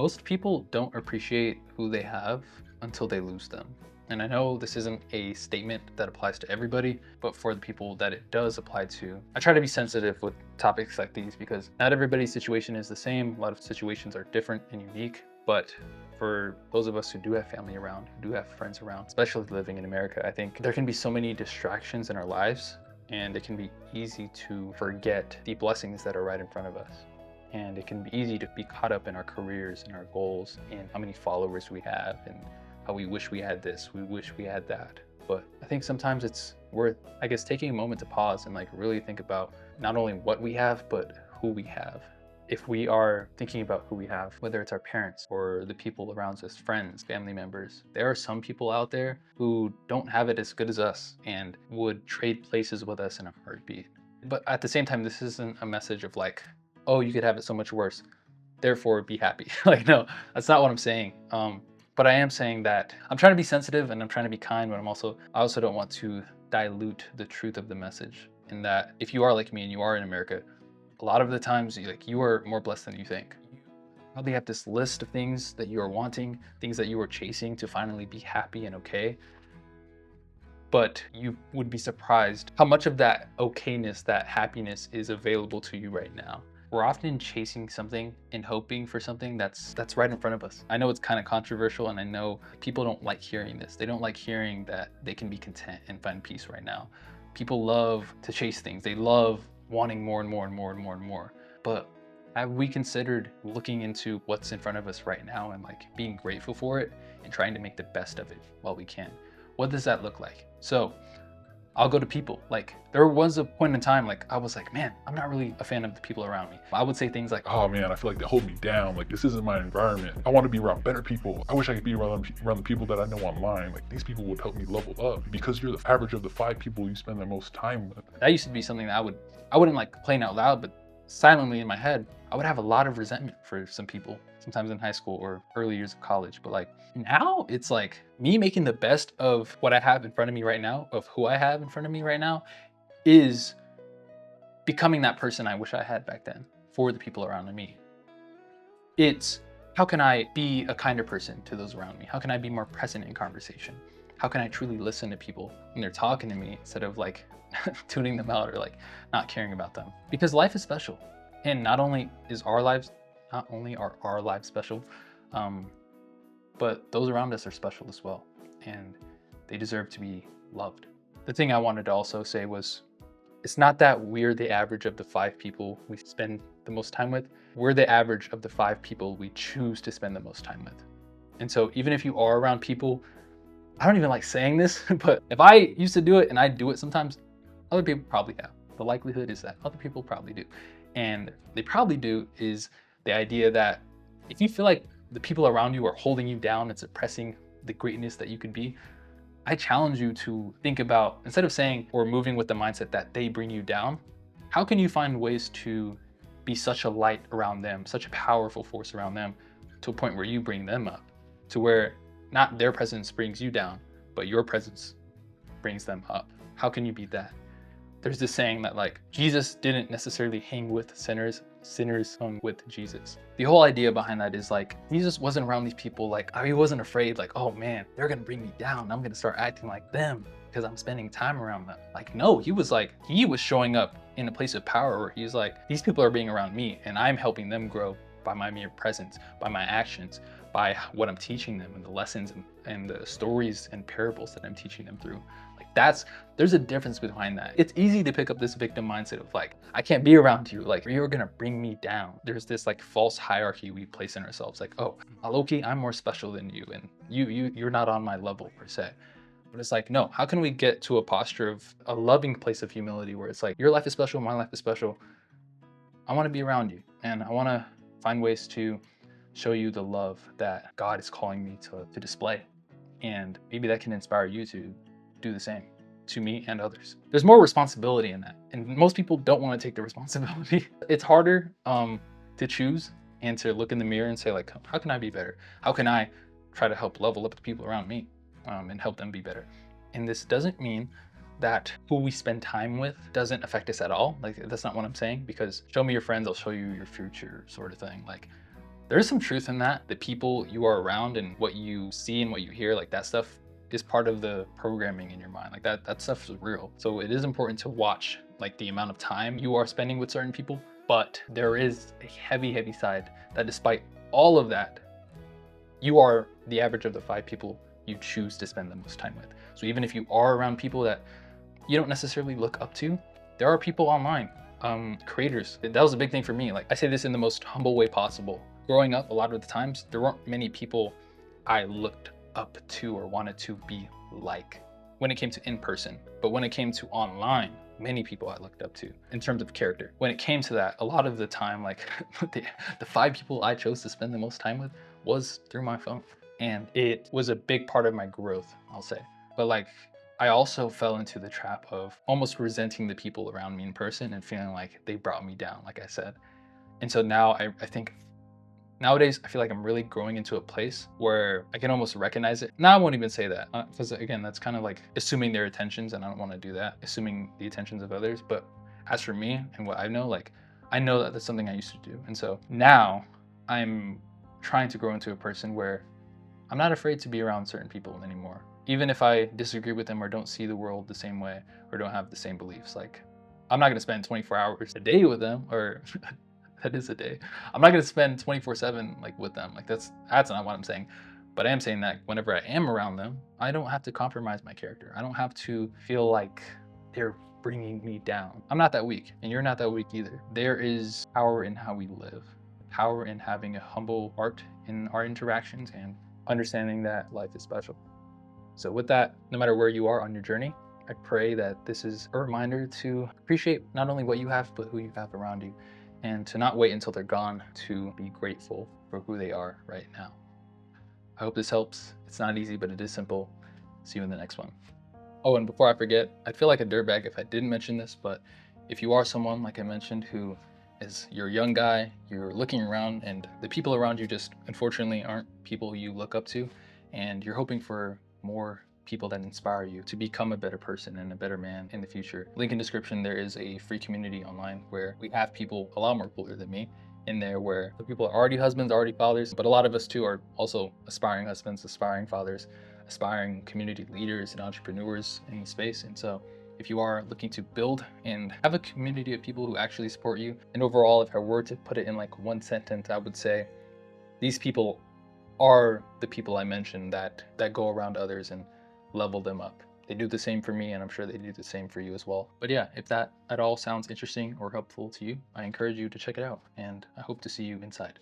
Most people don't appreciate who they have until they lose them. And I know this isn't a statement that applies to everybody, but for the people that it does apply to, I try to be sensitive with topics like these because not everybody's situation is the same. A lot of situations are different and unique, but for those of us who do have family around, who do have friends around, especially living in America, I think there can be so many distractions in our lives, and it can be easy to forget the blessings that are right in front of us. And it can be easy to be caught up in our careers and our goals and how many followers we have and how we wish we had this, we wish we had that. But I think sometimes it's worth, I guess, taking a moment to pause and like really think about not only what we have, but who we have. If we are thinking about who we have, whether it's our parents or the people around us, friends, family members, there are some people out there who don't have it as good as us and would trade places with us in a heartbeat. But at the same time, this isn't a message of like, oh, you could have it so much worse, therefore be happy. Like, no, that's not what I'm saying. But I am saying that I'm trying to be sensitive and I'm trying to be kind, but I also don't want to dilute the truth of the message. In that if you are like me and you are in America, a lot of the times you are more blessed than you think. You probably have this list of things that you are wanting, things that you are chasing to finally be happy and okay. But you would be surprised how much of that okayness, that happiness is available to you right now. We're often chasing something and hoping for something that's right in front of us. I know it's kind of controversial, and I know people don't like hearing this. They don't like hearing that they can be content and find peace right now. People love to chase things. They love wanting more and more and more and more and more. But have we considered looking into what's in front of us right now and like being grateful for it and trying to make the best of it while we can? What does that look like? So I'll go to people. Like there was a point in time, like I was like, man, I'm not really a fan of the people around me. I would say things like, Oh man, I feel like they hold me down. Like this isn't my environment. I want to be around better people. I wish I could be around the people that I know online. Like these people would help me level up because you're the average of the 5 people you spend the most time with. that used to be something that I wouldn't like playing out loud, but silently in my head, I would have a lot of resentment for some people, sometimes in high school or early years of college. But like now it's like me making the best of what I have in front of me right now, of who I have in front of me right now, is becoming that person I wish I had back then for the people around me. It's how can I be a kinder person to those around me? How can I be more present in conversation? How can I truly listen to people when they're talking to me instead of like tuning them out or like not caring about them? Because life is special. And not only are our lives special, but those around us are special as well. And they deserve to be loved. The thing I wanted to also say was it's not that we're the average of the 5 people we spend the most time with. We're the average of the 5 people we choose to spend the most time with. And so even if you are around people, I don't even like saying this, but if I used to do it and I do it sometimes, other people probably have. The likelihood is that other people probably do. And they probably do is the idea that if you feel like the people around you are holding you down and suppressing the greatness that you could be, I challenge you to think about, instead of saying or moving with the mindset that they bring you down, how can you find ways to be such a light around them, such a powerful force around them, to a point where you bring them up, to where not their presence brings you down, but your presence brings them up? How can you be that? There's this saying that like Jesus didn't necessarily hang with sinners, sinners hung with Jesus. The whole idea behind that is like Jesus wasn't around these people like he wasn't afraid like, oh man, they're gonna bring me down. I'm gonna start acting like them because I'm spending time around them. Like no, he was showing up in a place of power where he's like, these people are being around me and I'm helping them grow by my mere presence, by my actions, by what I'm teaching them and the lessons and the stories and parables that I'm teaching them through. There's a difference behind that. It's easy to pick up this victim mindset of like, I can't be around you, like you're gonna bring me down. There's this like false hierarchy we place in ourselves, like, oh, Loki, I'm more special than you, and you're not on my level per se. But it's like, no, how can we get to a posture of a loving place of humility where it's like, your life is special, my life is special. I wanna be around you, and I wanna find ways to show you the love that God is calling me to display. And maybe that can inspire you to do the same to me and others. There's more responsibility in that, and most people don't want to take the responsibility. It's harder to choose and to look in the mirror and say like, how can I be better? How can I try to help level up the people around me and help them be better? And this doesn't mean that who we spend time with doesn't affect us at all. Like that's not what I'm saying, because show me your friends, I'll show you your future sort of thing. Like There's some truth in that. The people you are around and what you see and what you hear, like that stuff is part of the programming in your mind. Like that stuff is real. So it is important to watch like the amount of time you are spending with certain people. But there is a heavy, heavy side that despite all of that, you are the average of the 5 people you choose to spend the most time with. So even if you are around people that you don't necessarily look up to, there are people online, creators. That was a big thing for me. Like I say this in the most humble way possible. Growing up, a lot of the times, there weren't many people I looked up to or wanted to be like when it came to in person. But when it came to online, many people I looked up to in terms of character. When it came to that, a lot of the time, like the 5 people I chose to spend the most time with was through my phone. And it was a big part of my growth, I'll say. But like, I also fell into the trap of almost resenting the people around me in person and feeling like they brought me down, like I said. And so now I think nowadays I feel like I'm really growing into a place where I can almost recognize it. Now I won't even say that because again, that's kind of like assuming their attentions, and I don't want to do that, assuming the attentions of others. But as for me and what I know, like I know that that's something I used to do. And so now I'm trying to grow into a person where I'm not afraid to be around certain people anymore. Even if I disagree with them or don't see the world the same way or don't have the same beliefs. Like, I'm not gonna spend 24 hours a day with them, or that is a day. I'm not gonna spend 24/7 like with them. Like that's not what I'm saying. But I am saying that whenever I am around them, I don't have to compromise my character. I don't have to feel like they're bringing me down. I'm not that weak, and you're not that weak either. There is power in how we live, power in having a humble heart in our interactions, and understanding that life is special. So, with that, no matter where you are on your journey, I pray that this is a reminder to appreciate not only what you have, but who you have around you, and to not wait until they're gone to be grateful for who they are right now. I hope this helps. It's not easy, but it is simple. See you in the next one. Oh, and before I forget, I'd feel like a dirtbag if I didn't mention this, but if you are someone, like I mentioned, who is you're a young guy, you're looking around, and the people around you just unfortunately aren't people you look up to, and you're hoping for more people that inspire you to become a better person and a better man in the future. Link in description, there is a free community online where we have people a lot more cooler than me in there, where the people are already husbands, already fathers, but a lot of us too are also aspiring husbands, aspiring fathers, aspiring community leaders and entrepreneurs in the space. And so if you are looking to build and have a community of people who actually support you, and overall, if I were to put it in like one sentence, I would say these people are the people I mentioned that go around others and level them up. They do the same for me, and I'm sure they do the same for you as well. But yeah, if that at all sounds interesting or helpful to you, I encourage you to check it out, and I hope to see you inside.